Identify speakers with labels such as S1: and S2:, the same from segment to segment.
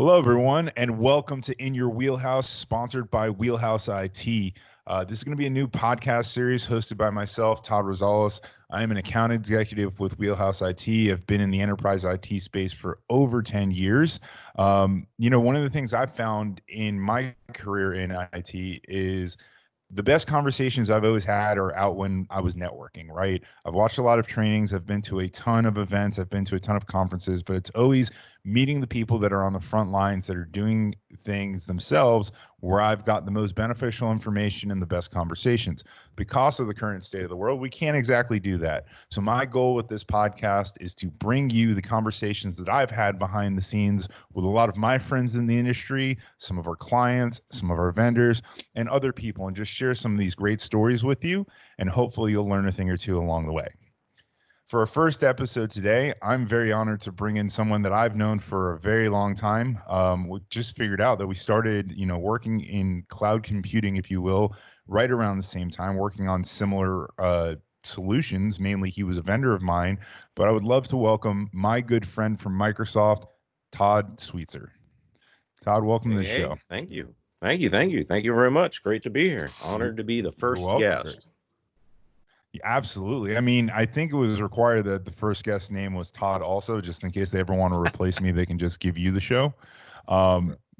S1: Hello, everyone, and welcome to In Your Wheelhouse, sponsored by Wheelhouse IT. This is going to be a new podcast series hosted by myself, Todd Rosales. I am an account executive with Wheelhouse IT. I've been in the enterprise IT space for over 10 years. One of the things I've found in my career in IT is the best conversations I've always had are out when I was networking, right? I've watched a lot of trainings. I've been to a ton of events. I've been to a ton of conferences, but it's always meeting the people that are on the front lines that are doing things themselves where I've got the most beneficial information and the best conversations. Because of the current state of the world, we can't exactly do that. So my goal with this podcast is to bring you the conversations that I've had behind the scenes with a lot of my friends in the industry, some of our clients, some of our vendors, and other people, and just share some of these great stories with you, and hopefully you'll learn a thing or two along the way. For our first episode today, I'm very honored to bring in someone that I've known for a very long time. We just figured out that we started, working in cloud computing, if you will, right around the same time, working on similar solutions. Mainly, he was a vendor of mine, but I would love to welcome my good friend from Microsoft, Todd Sweetser. Todd, welcome to the show.
S2: Thank you. Thank you very much. Great to be here. Honored to be the
S1: You're
S2: first
S1: welcome.
S2: guest.
S1: Yeah, absolutely. I mean, I think it was required that the first guest name was Todd also, just in case they ever want to replace me, they can just give you the show.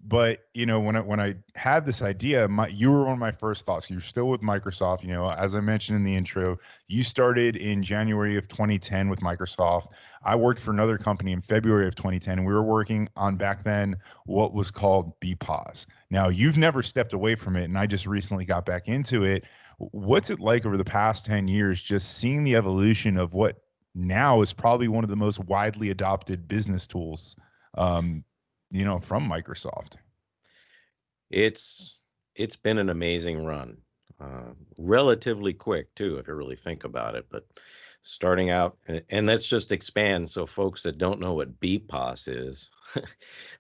S1: But when I had this idea, you were one of my first thoughts. You're still with Microsoft. As I mentioned in the intro, you started in January of 2010 with Microsoft. I worked for another company in February of 2010, and we were working on back then what was called BPOS. Now, you've never stepped away from it, and I just recently got back into it. What's it like over the past 10 years, just seeing the evolution of what now is probably one of the most widely adopted business tools, from Microsoft?
S2: It's been an amazing run. Relatively quick too, if you really think about it. But starting out, and let's just expand so folks that don't know what BPOS is,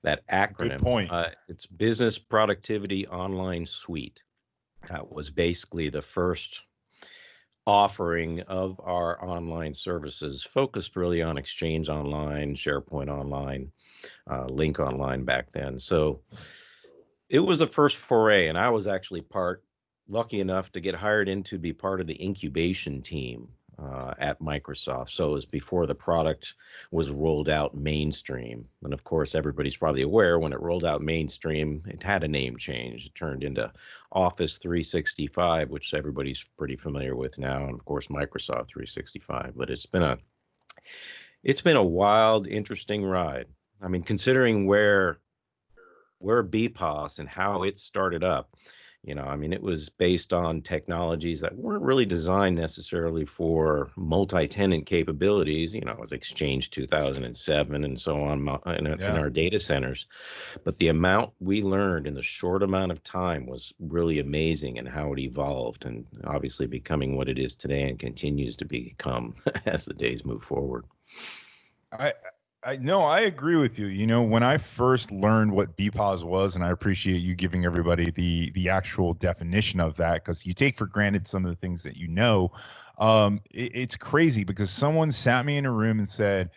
S2: that
S1: Good
S2: acronym,
S1: point.
S2: it's Business Productivity Online Suite. That was basically the first offering of our online services focused really on Exchange Online, SharePoint Online, Link Online back then. So it was the first foray, and I was actually lucky enough to get hired in to be part of the incubation team at Microsoft. So it was before the product was rolled out mainstream. And of course, everybody's probably aware when it rolled out mainstream, it had a name change. It turned into Office 365, which everybody's pretty familiar with now, and of course, Microsoft 365. But it's been a wild, interesting ride. I mean, considering where BPOS and how it started up. I mean, it was based on technologies that weren't really designed necessarily for multi-tenant capabilities. It was Exchange 2007 and so on in
S1: Yeah.
S2: our data centers. But the amount we learned in the short amount of time was really amazing, and how it evolved, and obviously becoming what it is today and continues to become as the days move forward.
S1: I I no, I agree with you. When I first learned what BPOS was, and I appreciate you giving everybody the actual definition of that, because you take for granted some of the things that you know. It's crazy because someone sat me in a room and said,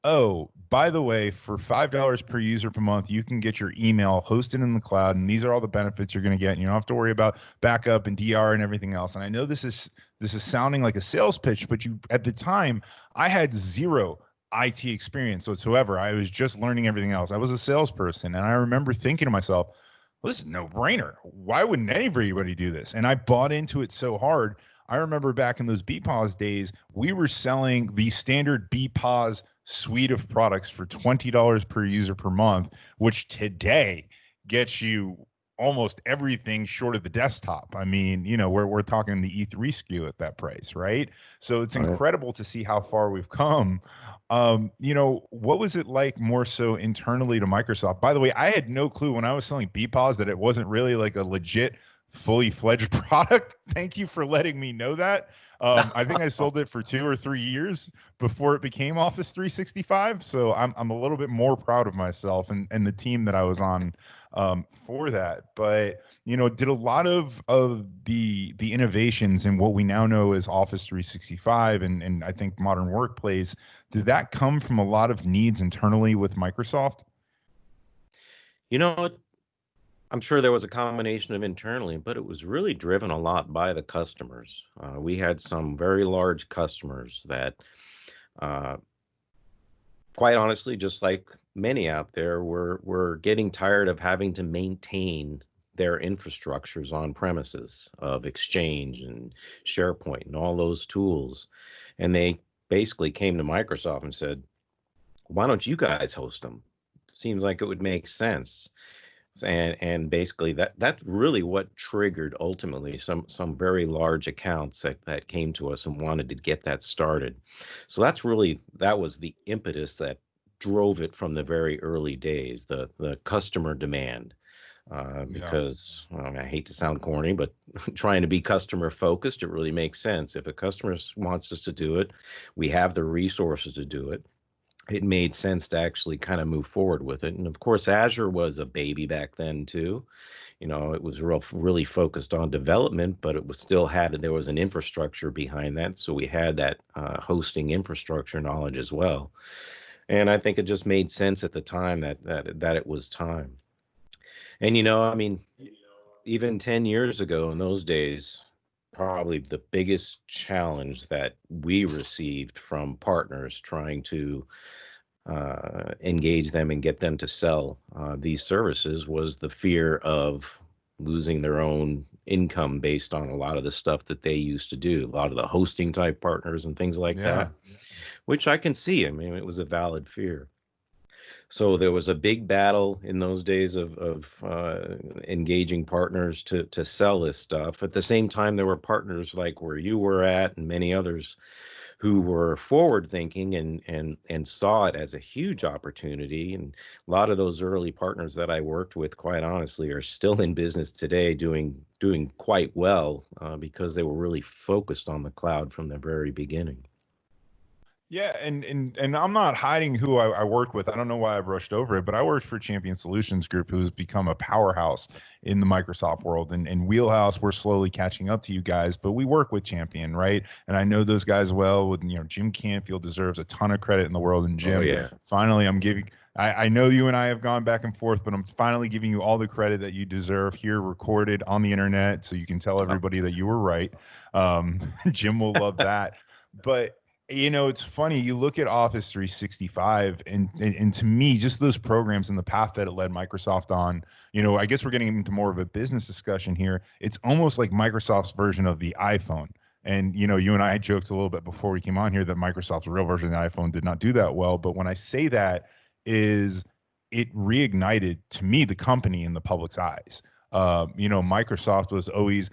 S1: "Oh, by the way, for $5 per user per month, you can get your email hosted in the cloud, and these are all the benefits you're going to get. And you don't have to worry about backup and DR and everything else." And I know this is sounding like a sales pitch, but at the time I had zero IT experience whatsoever. I was just learning everything else. I was a salesperson, and I remember thinking to myself, well, this is no brainer. Why wouldn't anybody do this? And I bought into it so hard. I remember back in those BPOS days, we were selling the standard BPOS suite of products for $20 per user per month, which today gets you almost everything short of the desktop. I mean, we're talking the E3 SKU at that price, right? So it's
S2: Right.
S1: incredible to see how far we've come. What was it like more so internally to Microsoft? By the way, I had no clue when I was selling BPOS that it wasn't really like a legit, fully fledged product. Thank you for letting me know that. I think I sold it for 2 or 3 years before it became Office 365. So I'm a little bit more proud of myself and the team that I was on for that. But did a lot of the innovations in what we now know as Office 365 and I think modern workplace, did that come from a lot of needs internally with Microsoft?
S2: You know, I'm sure there was a combination of internally, but it was really driven a lot by the customers. We had some very large customers that, uh, quite honestly, just like many out there, were getting tired of having to maintain their infrastructures on premises of Exchange and SharePoint and all those tools. And they basically came to Microsoft and said, "Why don't you guys host them? Seems like it would make sense." And basically that's really what triggered ultimately some very large accounts that came to us and wanted to get that started. So that was the impetus that drove it from the very early days, the customer demand.
S1: Yeah.
S2: Because I hate to sound corny, but trying to be customer focused, it really makes sense. If a customer wants us to do it, we have the resources to do it. It made sense to actually kind of move forward with it. And of course, Azure was a baby back then too. It was really focused on development, but it was still there was an infrastructure behind that. So we had that hosting infrastructure knowledge as well. And I think it just made sense at the time that it was time. And I mean, even 10 years ago in those days, probably the biggest challenge that we received from partners trying to engage them and get them to sell these services was the fear of losing their own income based on a lot of the stuff that they used to do, a lot of the hosting type partners and things like
S1: Yeah.
S2: that, which I can see. I mean, it was a valid fear. So there was a big battle in those days of engaging partners to sell this stuff. At the same time, there were partners like where you were at and many others who were forward thinking and saw it as a huge opportunity. And a lot of those early partners that I worked with, quite honestly, are still in business today, doing quite well because they were really focused on the cloud from the very beginning.
S1: Yeah, and I'm not hiding who I worked with. I don't know why I brushed over it, but I worked for Champion Solutions Group, who has become a powerhouse in the Microsoft world. And Wheelhouse, we're slowly catching up to you guys, but we work with Champion, right? And I know those guys well. With Jim Canfield deserves a ton of credit in the world. And
S2: Oh
S1: Jim,
S2: yeah.
S1: finally, I'm giving. I know you and I have gone back and forth, but I'm finally giving you all the credit that you deserve here, recorded on the internet, so you can tell
S2: Oh,
S1: everybody that you were right. Um, Jim will love that. But it's funny. You look at Office 365, and to me, just those programs and the path that it led Microsoft on. I guess we're getting into more of a business discussion here. It's almost like Microsoft's version of the iPhone. And you and I joked a little bit before we came on here that Microsoft's real version of the iPhone did not do that well. But when I say that, is it reignited to me the company in the public's eyes. Microsoft was always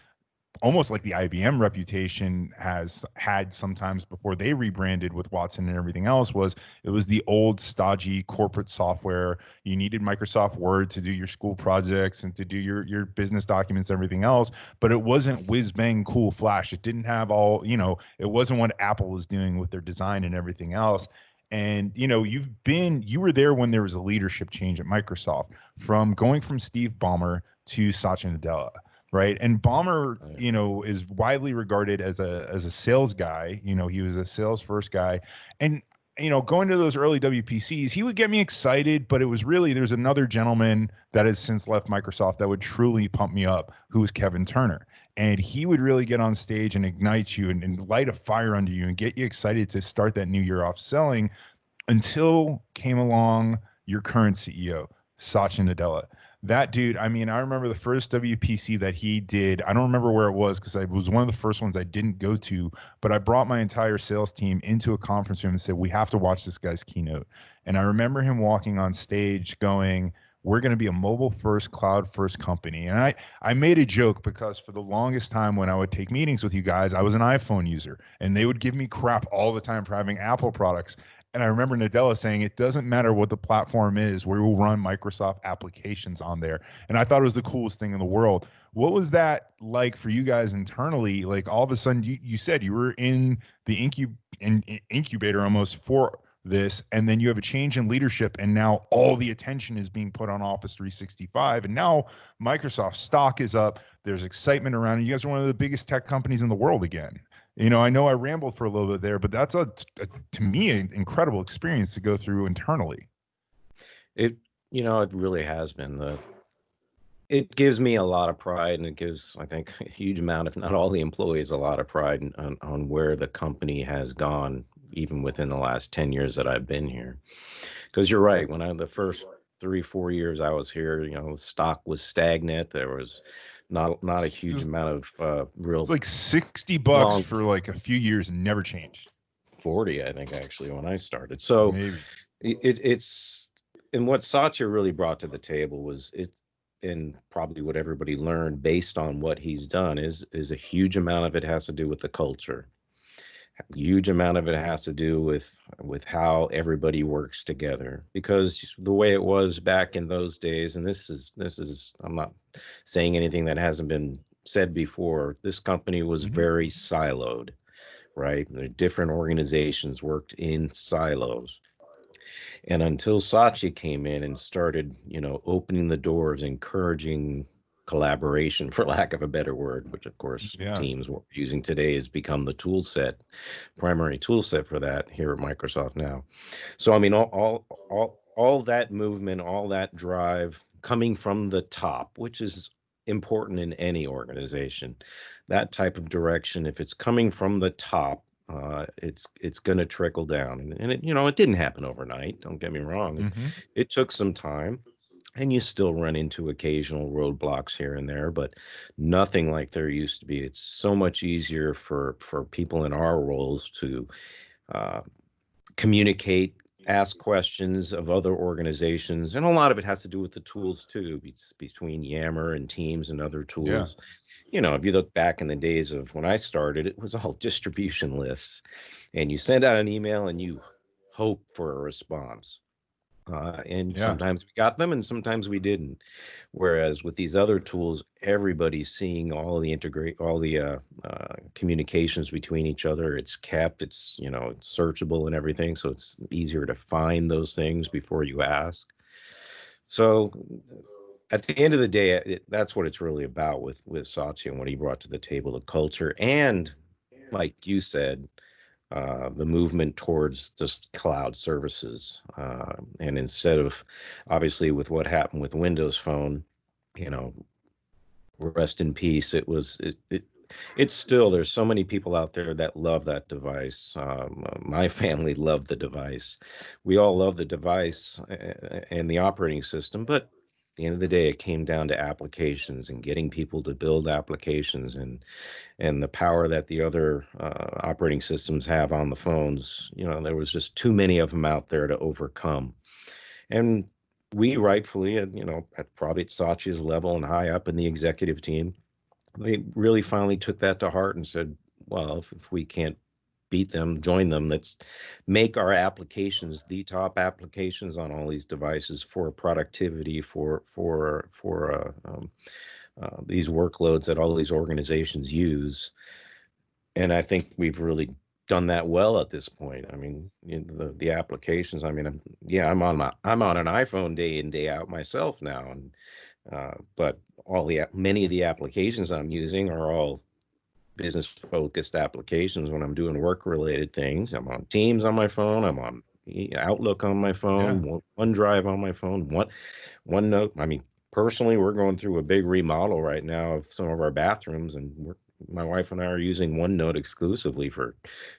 S1: almost like the IBM reputation has had sometimes before they rebranded with Watson and everything else. Was it was the old stodgy corporate software. You needed Microsoft Word to do your school projects and to do your business documents, everything else, but it wasn't whiz bang cool flash. It didn't have all, it wasn't what Apple was doing with their design and everything else. And you were there when there was a leadership change at Microsoft, from going from Steve Ballmer to Satya Nadella, right? And Balmer,
S2: yeah.
S1: is widely regarded as a sales guy. He was a sales first guy, and going to those early WPCs, he would get me excited. But it was really, there's another gentleman that has since left Microsoft that would truly pump me up, who was Kevin Turner. And he would really get on stage and ignite you and light a fire under you and get you excited to start that new year off selling, until came along your current CEO, Satya Nadella. That dude, I mean, I remember the first WPC that he did. I don't remember where it was because it was one of the first ones I didn't go to, but I brought my entire sales team into a conference room and said, we have to watch this guy's keynote. And I remember him walking on stage going, we're going to be a mobile first, cloud first company. And I made a joke because for the longest time when I would take meetings with you guys, I was an iPhone user and they would give me crap all the time for having Apple products. And I remember Nadella saying, it doesn't matter what the platform is, we will run Microsoft applications on there. And I thought it was the coolest thing in the world. What was that like for you guys internally? Like all of a sudden, you said you were in the incubator almost for this, and then you have a change in leadership, and now all the attention is being put on Office 365. And now Microsoft stock is up. There's excitement around it. You guys are one of the biggest tech companies in the world again. I know I rambled for a little bit there, but that's to me, an incredible experience to go through internally.
S2: It It really has been. It gives me a lot of pride, and it gives, I think, a huge amount, if not all the employees, a lot of pride on where the company has gone, even within the last 10 years that I've been here. Because you're right, the first 3, 4 years I was here, the stock was stagnant. There was not a
S1: It
S2: huge
S1: was,
S2: amount of
S1: it's
S2: real
S1: like $60
S2: long
S1: for like a few years and never changed.
S2: 40, I think, actually, when I started. So
S1: Maybe.
S2: it's and what Satya really brought to the table was it, and probably what everybody learned based on what he's done is a huge amount of it has to do with the culture. A huge amount of it has to do with how everybody works together, because the way it was back in those days, and this is I'm not saying anything that hasn't been said before. This company was
S1: Hmm.
S2: very siloed, right? The different organizations worked in silos. And until Satya came in and started, opening the doors, encouraging collaboration, for lack of a better word, which of course
S1: Yeah.
S2: teams we're using today has become the tool set, primary tool set for that here at Microsoft now. So I mean, all that movement, all that drive coming from the top, which is important in any organization. That type of direction, if it's coming from the top, it's going to trickle down, and it didn't happen overnight. Don't get me wrong;
S1: Hmm.
S2: it took some time, and you still run into occasional roadblocks here and there, but nothing like there used to be. It's so much easier for people in our roles to uh, communicate, ask questions of other organizations, and a lot of it has to do with the tools too, between Yammer and Teams and other
S1: Yeah.
S2: tools. If you look back in the days of when I started, it was all distribution lists, and you send out an email and you hope for a response. And
S1: Yeah.
S2: sometimes we got them and sometimes we didn't. Whereas with these other tools, everybody's seeing all the communications between each other. It's kept, it's searchable and everything. So it's easier to find those things before you ask. So at the end of the day, that's what it's really about with Satya and what he brought to the table, the culture. And like you said, the movement towards just cloud services. And instead of, obviously, with what happened with Windows Phone, you know, rest in peace. It's still, there's so many people out there that love that device. My family loved the device. We all love the device and the operating system, but at the end of the day, it came down to applications and getting people to build applications, and the power that the other operating systems have on the phones. There was just too many of them out there to overcome. And we rightfully, probably at Satya's level and high up in the executive team, they really finally took that to heart and said, well, if we can't beat them, join them. Let's make our applications the top applications on all these devices for productivity, for these workloads that all these organizations use. And I think we've really done that well at this point. I mean, the applications. I mean, yeah, I'm on an iPhone day in day out myself now, and but many of the applications I'm using are all business focused applications. When I'm doing work related things, I'm on Teams on my phone. I'm on Outlook on my
S1: Yeah.
S2: phone, OneDrive on my phone, OneNote. I mean, personally, we're going through a big remodel right now of some of our bathrooms, and my wife and I are using OneNote exclusively for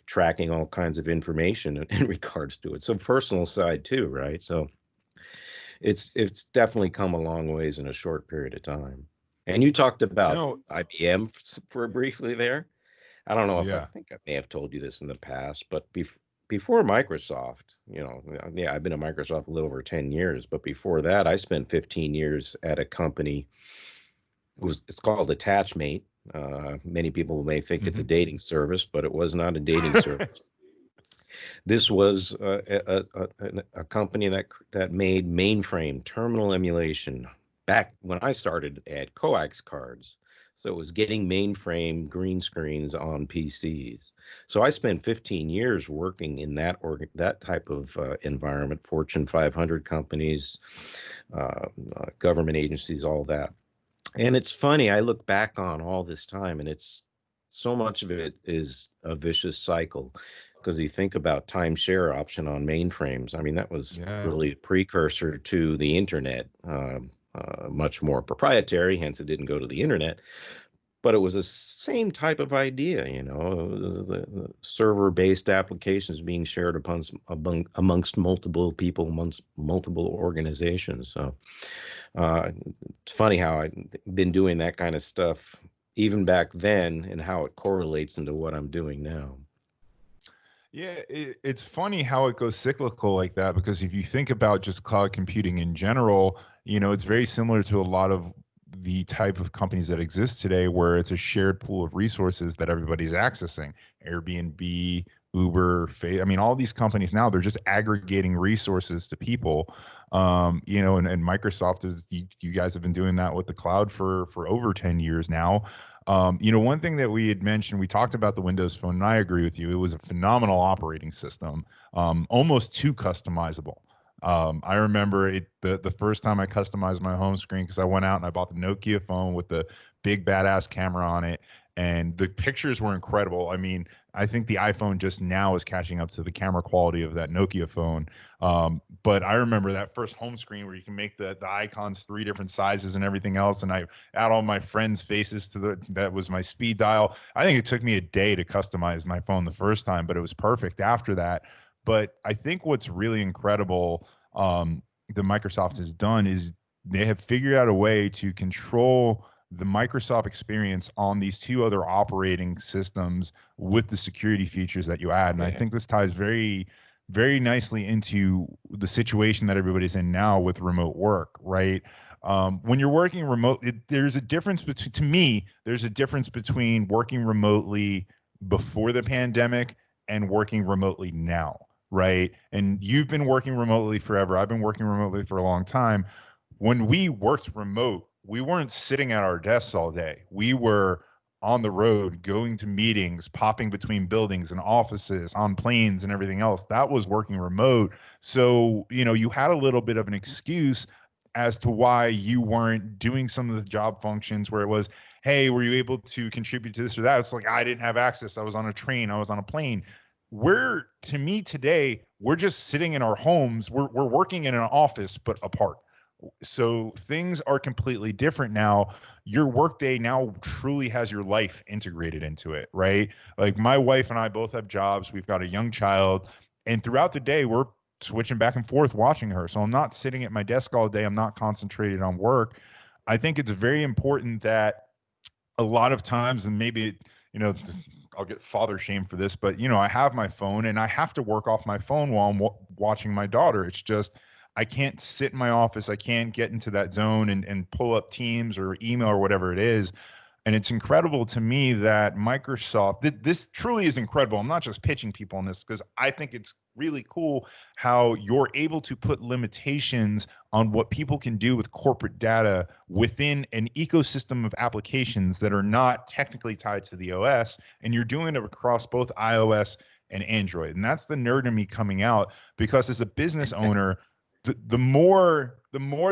S2: tracking all kinds of information in regards to it. So personal side too, right? So it's definitely come a long ways in a short period of time. And you talked
S1: You
S2: about
S1: know,
S2: IBM for briefly there. I don't know if I
S1: yeah.
S2: think I may have told you this in the past, but before Microsoft, yeah, I've been at Microsoft a little over 10 years, but before that, I spent 15 years at a company. It's called Attachmate. Many people may think it's a
S1: Hmm.
S2: dating service, but it was not a dating service. This was a company that made mainframe terminal emulation back when I started at coax cards. So it was getting mainframe green screens on PCs. So I spent 15 years working in that type of environment, Fortune 500 companies, government agencies, all that. And it's funny, I look back on all this time, and it's so much of it is a vicious cycle. because you think about timeshare option on mainframes. I mean, that was
S1: Yeah.
S2: really a precursor to the internet, much more proprietary, hence it didn't go to the internet. But it was the same type of idea, the server-based applications being shared amongst multiple people, amongst multiple organizations. So uh, it's funny how I've been doing that kind of stuff even back then and how it correlates into what I'm doing now.
S1: Yeah, it's funny how it goes cyclical like that because if you think about just cloud computing in general, it's very similar to a lot of the type of companies that exist today where it's a shared pool of resources that everybody's accessing. Airbnb, Uber, I mean, all these companies now, they're just aggregating resources to people. And Microsoft is, you guys have been doing that with the cloud for over 10 years now. One thing that we had mentioned, we talked about the Windows Phone, and I agree with you. It was a phenomenal operating system, almost too customizable. I remember the first time I customized my home screen because I went out and I bought the Nokia phone with the big badass camera on it, and the pictures were incredible. I mean, I think the iPhone just now is catching up to the camera quality of that Nokia phone. But I remember that first home screen where you can make the icons three different sizes and everything else, and I add all my friends' faces to that was my speed dial. I think it took me a day to customize my phone the first time, but it was perfect after that. But I think what's really incredible that Microsoft has done is they have figured out a way to control the Microsoft experience on these two other operating systems with the security features that you add. And I
S2: Yeah.
S1: think this ties very, very nicely into the situation that everybody's in now with remote work, right? When you're working remote, there's a difference between, to me, there's a difference between working remotely before the pandemic and working remotely now, right? And you've been working remotely forever. I've been working remotely for a long time. When we worked remote, we weren't sitting at our desks all day. We were on the road, going to meetings, popping between buildings and offices, on planes and everything else. That was working remote. So, you had a little bit of an excuse as to why you weren't doing some of the job functions where it was, hey, were you able to contribute to this or that? It's like, I didn't have access. I was on a train. I was on a plane. To me today, we're just sitting in our homes. We're working in an office, but apart. So things are completely different now. Your workday now truly has your life integrated into it, right? Like my wife and I both have jobs. We've got a young child, and throughout the day, we're switching back and forth watching her. So I'm not sitting at my desk all day. I'm not concentrated on work. I think it's very important that a lot of times, and maybe, you know, I'll get father shame for this, but I have my phone and I have to work off my phone while I'm watching my daughter. It's just, I can't sit in my office. I can't get into that zone and pull up Teams or email or whatever it is. And it's incredible to me that Microsoft, this truly is incredible. I'm not just pitching people on this because I think it's really cool how you're able to put limitations on what people can do with corporate data within an ecosystem of applications that are not technically tied to the OS. And you're doing it across both iOS and Android. And that's the nerd in me coming out because as a business owner, the more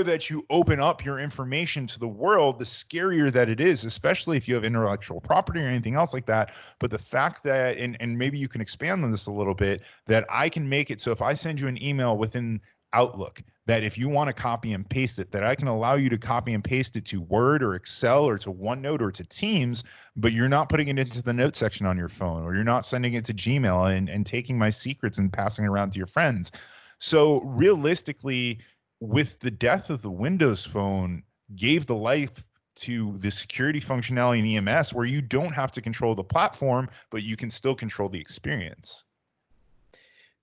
S1: that you open up your information to the world, the scarier that it is, especially if you have intellectual property or anything else like that. But the fact that, and maybe you can expand on this a little bit, that I can make it so if I send you an email within Outlook, that if you want to copy and paste it, that I can allow you to copy and paste it to Word or Excel or to OneNote or to Teams, but you're not putting it into the note section on your phone, or you're not sending it to Gmail and taking my secrets and passing it around to your friends. So realistically, with the death of the Windows Phone, gave the life to the security functionality in EMS where you don't have to control the platform, but you can still control the experience.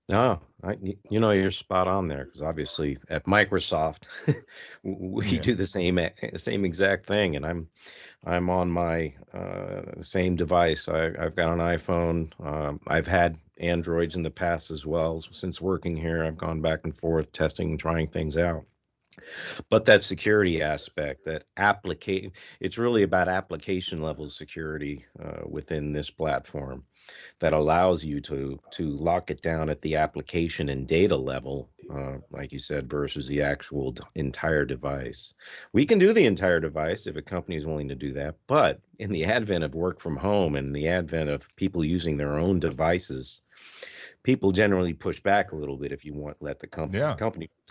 S2: No, you're spot on there because obviously at Microsoft, we
S1: Yeah.
S2: do the same exact thing, and I'm on my same device. I've got an iPhone. I've had Androids in the past as well. Since working here, I've gone back and forth testing and trying things out. But that security aspect, it's really about application level security within this platform that allows you to lock it down at the application and data level, like you said, versus the actual entire device. We can do the entire device if a company is willing to do that, but in the advent of work from home and the advent of people using their own devices, people generally push back a little bit if you want let the
S1: Yeah.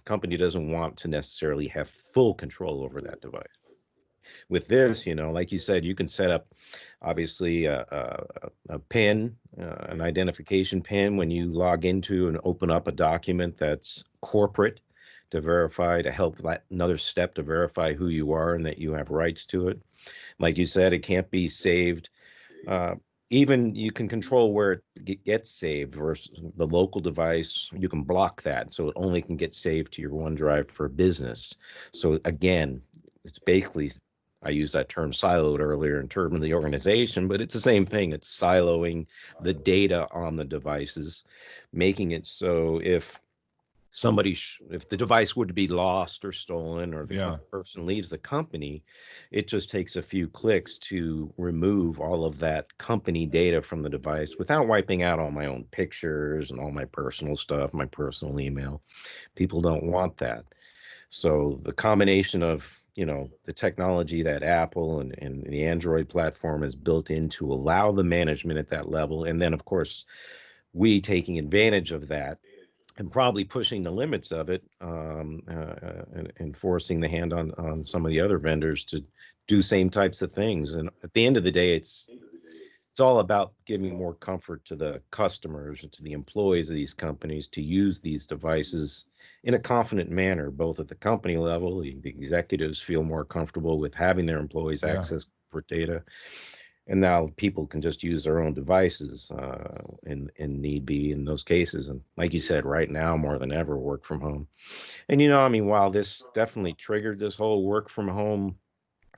S2: company doesn't want to necessarily have full control over that device. With this, like you said, you can set up obviously a pin, an identification pin when you log into and open up a document that's corporate to verify, to help that another step to verify who you are and that you have rights to it. Like you said, it can't be saved. Uh, Even you can control where it gets saved versus the local device. You can block that, so it only can get saved to your OneDrive for business. So again, it's basically, I used that term siloed earlier in terms of the organization, but it's the same thing. It's siloing the data on the devices, making it so if the device would be lost or stolen or the
S1: Yeah.
S2: person leaves the company, it just takes a few clicks to remove all of that company data from the device without wiping out all my own pictures and all my personal stuff, my personal email. People don't want that. So the combination of the technology that Apple and the Android platform has built in to allow the management at that level, and then of course we taking advantage of that and probably pushing the limits of it, and forcing the hand on some of the other vendors to do same types of things. And at the end of the day, it's all about giving more comfort to the customers and to the employees of these companies to use these devices in a confident manner, both at the company level. The executives feel more comfortable with having their employees
S1: Yeah.
S2: access for data, and now people can just use their own devices in need be in those cases. And like you said, right now more than ever, work from home. And I mean, while this definitely triggered this whole work from home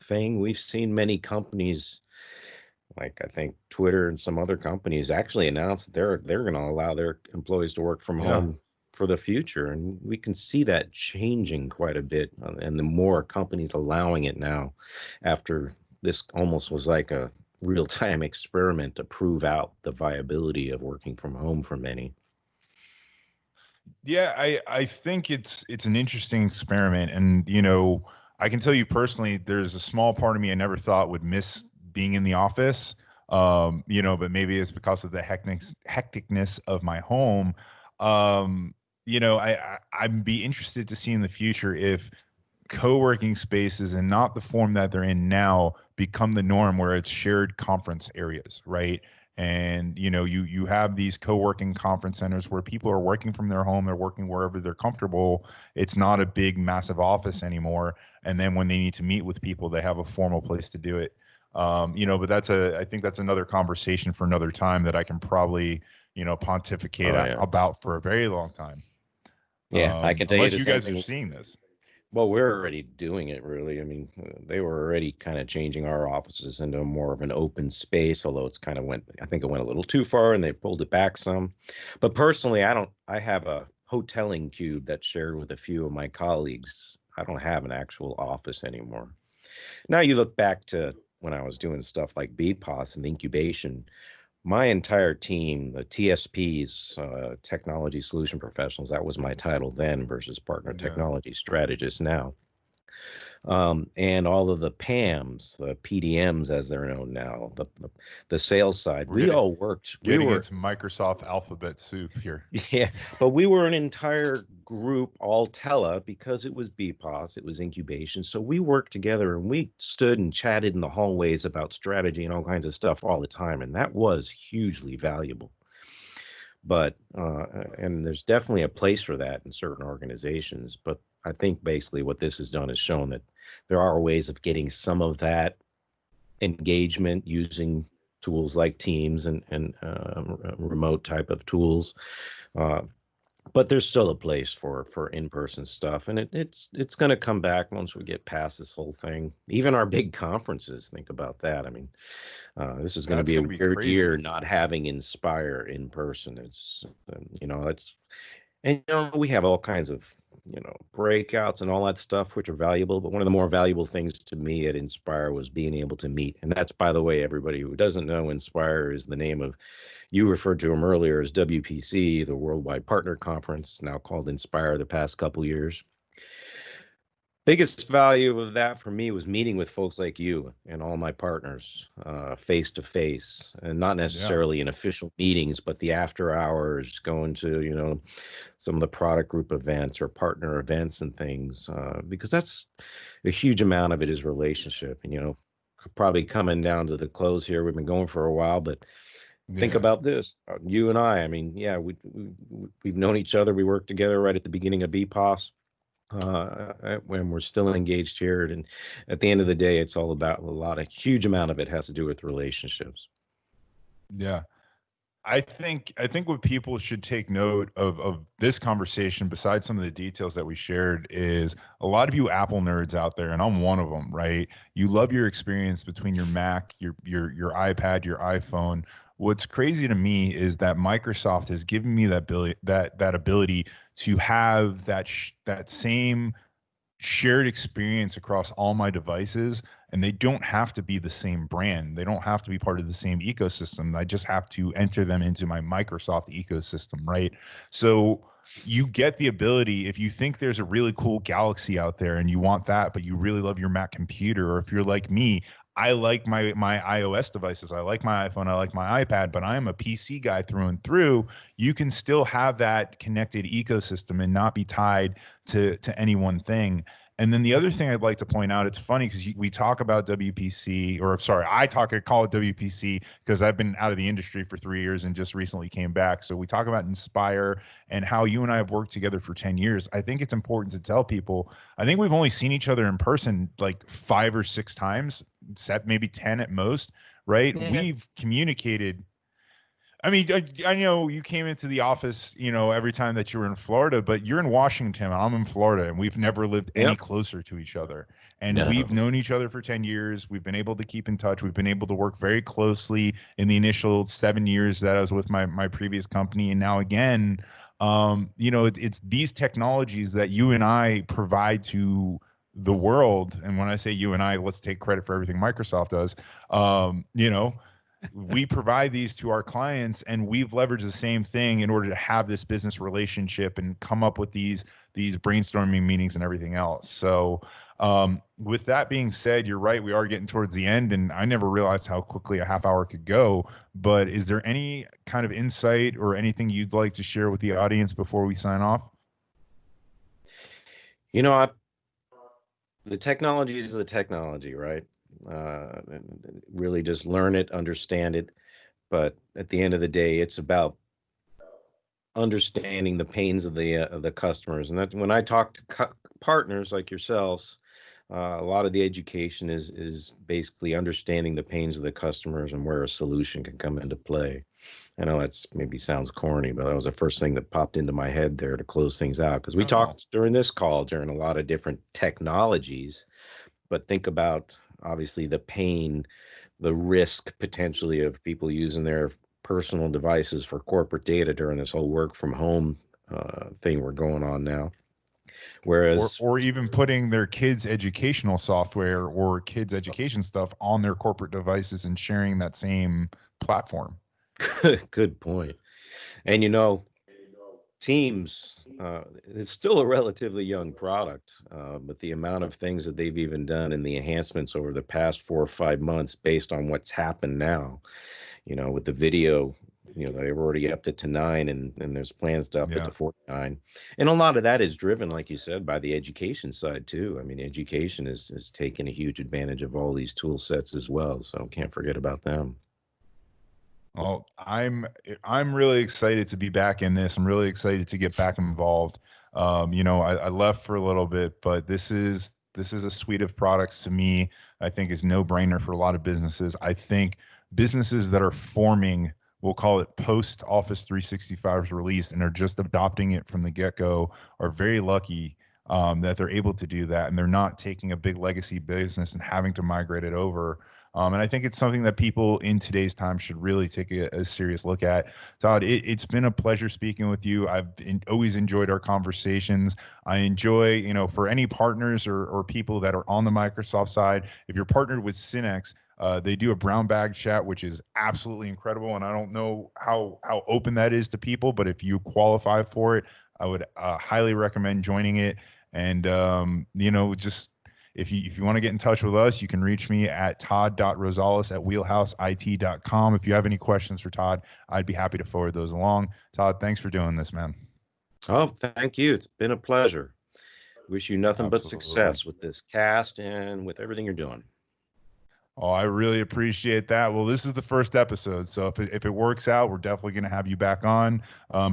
S2: thing, we've seen many companies, like I think Twitter and some other companies, actually announced that they're going to allow their employees to work from
S1: Yeah.
S2: home for the future. And we can see that changing quite a bit, and the more companies allowing it now, after this almost was like a real-time experiment to prove out the viability of working from home for many.
S1: Yeah, I think it's an interesting experiment, and I can tell you personally, there's a small part of me I never thought would miss being in the office. But maybe it's because of the hecticness of my home. I'd be interested to see in the future if co-working spaces, and not the form that they're in now, become the norm, where it's shared conference areas, right? And you have these co-working conference centers where people are working from their home, they're working wherever they're comfortable. It's not a big massive office anymore, and then when they need to meet with people, they have a formal place to do it. But I think that's another conversation for another time that I can probably pontificate
S2: Oh yeah.
S1: about for a very long time,
S2: Yeah, I can tell you
S1: unless
S2: the
S1: you
S2: same
S1: guys are
S2: thing.
S1: seeing this.
S2: Well, we're already doing it, really. I mean, they were already kind of changing our offices into more of an open space, although I think it went a little too far and they pulled it back some. But personally, I have a hoteling cube that's shared with a few of my colleagues. I don't have an actual office anymore. Now you look back to when I was doing stuff like BPOS and incubation, my entire team, the TSPs, technology solution professionals, that was my title then versus partner
S1: Yeah.
S2: technology strategist now. And all of the PAMs, the PDMs as they're known now, the sales side,
S1: We're
S2: we
S1: getting
S2: all worked. We
S1: getting
S2: were,
S1: into Microsoft alphabet soup here.
S2: yeah, but we were an entire group, all tele, because it was BPOS, it was incubation. So we worked together and we stood and chatted in the hallways about strategy and all kinds of stuff all the time. And that was hugely valuable. But and there's definitely a place for that in certain organizations. But I think basically what this has done is shown that there are ways of getting some of that engagement using tools like Teams and remote type of tools. Uh, but there's still a place for in-person stuff, and it's going to come back once we get past this whole thing. Even our big conferences, think about that. I mean, this is going to
S1: That's
S2: be a
S1: going to be
S2: weird year
S1: crazy.
S2: not having Inspire in person. It's it's, and we have all kinds of breakouts and all that stuff which are valuable, but one of the more valuable things to me at Inspire was being able to meet. And that's, by the way, everybody who doesn't know, Inspire is the name of, you referred to them earlier as WPC, the Worldwide Partner Conference, now called Inspire the past couple years. Biggest value of that for me was meeting with folks like you and all my partners face to face, and not
S1: Yeah.
S2: necessarily in official meetings, but the after hours, going to, some of the product group events or partner events and things, because that's a huge amount of it is relationship. And, probably coming down to the close here, we've been going for a while, but think
S1: Yeah.
S2: about this. You and I mean, yeah, we've known each other. We worked together right at the beginning of BPOS, when we're still engaged here. And at the end of the day, it's all about a huge amount of it has to do with relationships.
S1: Yeah. I think what people should take note of this conversation, besides some of the details that we shared, is a lot of you Apple nerds out there, and I'm one of them, right? You love your experience between your Mac, your iPad, your iPhone. What's crazy to me is that Microsoft has given me that ability to have that same shared experience across all my devices, and they don't have to be the same brand. They don't have to be part of the same ecosystem. I just have to enter them into my Microsoft ecosystem, right? So you get the ability, if you think there's a really cool Galaxy out there and you want that, but you really love your Mac computer, or if you're like me, I like my iOS devices. I like my iPhone, I like my iPad, but I'm a PC guy through and through. You can still have that connected ecosystem and not be tied to any one thing. And then the other thing I'd like to point out, it's funny because we talk about WPC, or sorry, I call it WPC because I've been out of the industry for 3 years and just recently came back. So we talk about Inspire and how you and I have worked together for 10 years. I think it's important to tell people, I think we've only seen each other in person like 5 or 6 times, set maybe 10 at most, right?
S2: Yeah.
S1: We've communicated. I mean, I know you came into the office, every time that you were in Florida, but you're in Washington, I'm in Florida, and we've never lived any
S2: Yep.
S1: closer to each other. And we've
S2: No.
S1: known each other for 10 years. We've been able to keep in touch. We've been able to work very closely in the initial 7 years that I was with my previous company. And now again, it's these technologies that you and I provide to the world. And when I say you and I, let's take credit for everything Microsoft does. We provide these to our clients, and we've leveraged the same thing in order to have this business relationship and come up with these brainstorming meetings and everything else. So with that being said, you're right, we are getting towards the end, and I never realized how quickly a half hour could go. But is there any kind of insight or anything you'd like to share with the audience before we sign off?
S2: You know, I, the technology is the technology, right? Really just learn it, understand it. But at the end of the day, it's about understanding the pains of the customers. And that when I talk to partners like yourselves, a lot of the education is basically understanding the pains of the customers and where a solution can come into play. I know that's maybe sounds corny, but that was the first thing that popped into my head there to close things out, because we
S1: Oh,
S2: talked during this call during a lot of different technologies, but think about obviously the pain, the risk potentially of people using their personal devices for corporate data during this whole work from home thing we're going on now.
S1: or
S2: Whereas,
S1: or even putting their kids' educational software or kids' education stuff on their corporate devices and sharing that same platform.
S2: good point. And Teams is still a relatively young product, but the amount of things that they've even done and the enhancements over the past 4 or 5 months based on what's happened now, with the video, they're already upped it to 9, and there's plans to up it
S1: Yeah.
S2: to 49. And a lot of that is driven, like you said, by the education side too. I mean, education is taking a huge advantage of all these tool sets as well. So can't forget about them.
S1: Well, I'm really excited to be back in this. I'm really excited to get back involved. I left for a little bit, but this is a suite of products to me. I think is no brainer for a lot of businesses. I think businesses that are forming, we'll call it post Office 365's release, and are just adopting it from the get go, are very lucky that they're able to do that, and they're not taking a big legacy business and having to migrate it over. And I think it's something that people in today's time should really take a serious look at. Todd, it's been a pleasure speaking with you. Always enjoyed our conversations. I enjoy, for any partners or people that are on the Microsoft side, if you're partnered with Synex, they do a brown bag chat, which is absolutely incredible. And I don't know how open that is to people, but if you qualify for it, I would highly recommend joining it. And just if you want to get in touch with us, you can reach me at todd.rosales@wheelhouseit.com. If you have any questions for Todd, I'd be happy to forward those along. Todd, thanks for doing this, man.
S2: Oh, thank you. It's been a pleasure. Wish you nothing but
S1: Absolutely.
S2: success with this cast and with everything you're doing.
S1: Oh, I really appreciate that. Well, this is the first episode, so if it works out, we're definitely going to have you back on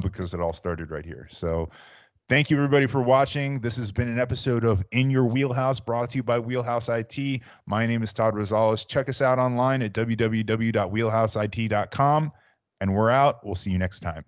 S1: because it all started right here. So thank you, everybody, for watching. This has been an episode of In Your Wheelhouse, brought to you by Wheelhouse IT. My name is Todd Rosales. Check us out online at www.wheelhouseit.com, and we're out. We'll see you next time.